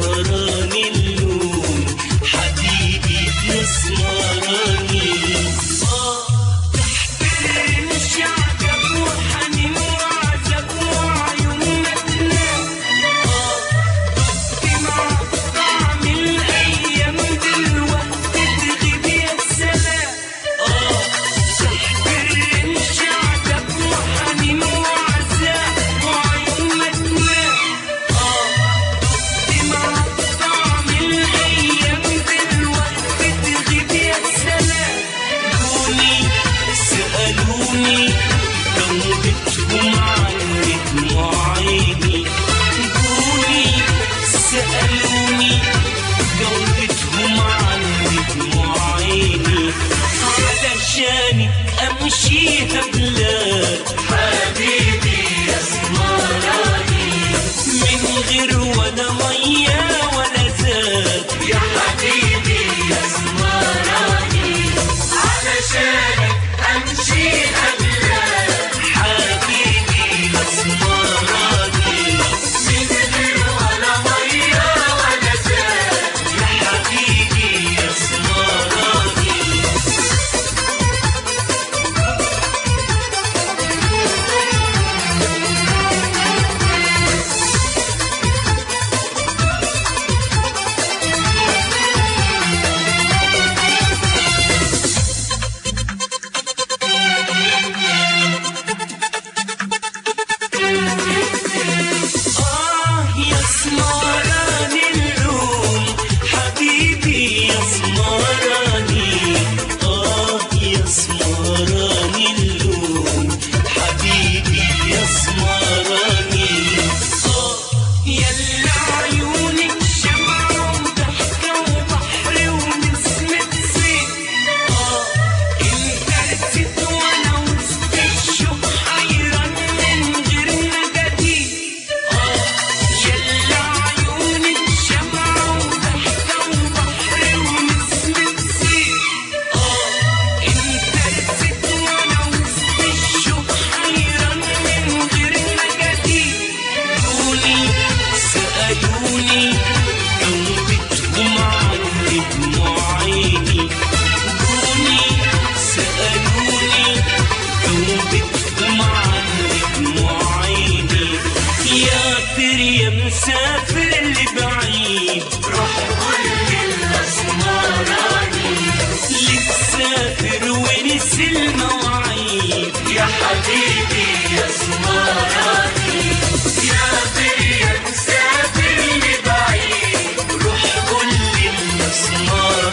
سمراني اللون حبيبي يا سمراني. تحت عجب وحنين وعذاب وعيوننا تنام. مع طعم الأيام دلوقتي تغيب يا سلام. تحت عجب وحنين وعذاب وعيوننا تنام. مع طعم الأيام دلوقتي تغيب يا سلام. سألوني جاوبتهم عن دموع عيني. سألوني جاوبتهم عن دموع عيني. علشانك أمشيها بلاد حبيبي يا سمراني. من غير ولا مية ولا زاد يا حبيبي يا سمراني. علشانك أمشيها بلاد حبيبي يا سمراني. من غير ولا مية ولا زاد يا حبيبي يا سمراني. يا سمراني اللون حبيبي يا سمراني. يا سمراني اللون حبيبي يا سمراني. يلا عيونك شمعة وضحكة وبحر ونسمة صيف. انت رسيت وانا وسط الشوق حيران من غير نجاتيك. يلا عيونك شمعة وضحكة وبحر ونسمة صيف. انت رسيت وانا وسط الشوق حيران من غير نجاتيك. سألوني جاوبتهم عن دموع عيني. سألوني جاوبتهم عن دموع عيني. يا طير يا مسافر اللي بعيد روح قول للأسمراني. اللي تسافر ونسي المواعيد يا حبيبي يا سمراني. يا طير يا مسافر اللي بعيد روح قول للأسمراني.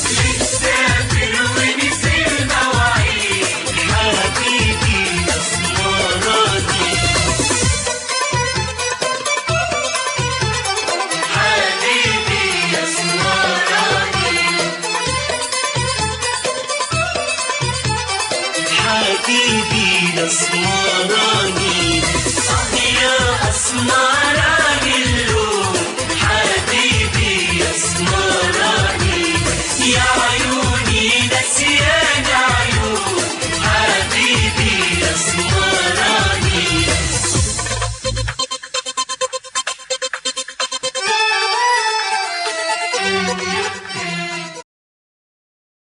اللي تسافر ونسي المواعيد حبيبي يا سمراني. حبيبي يا سمراني. حبيبي يا سمراني.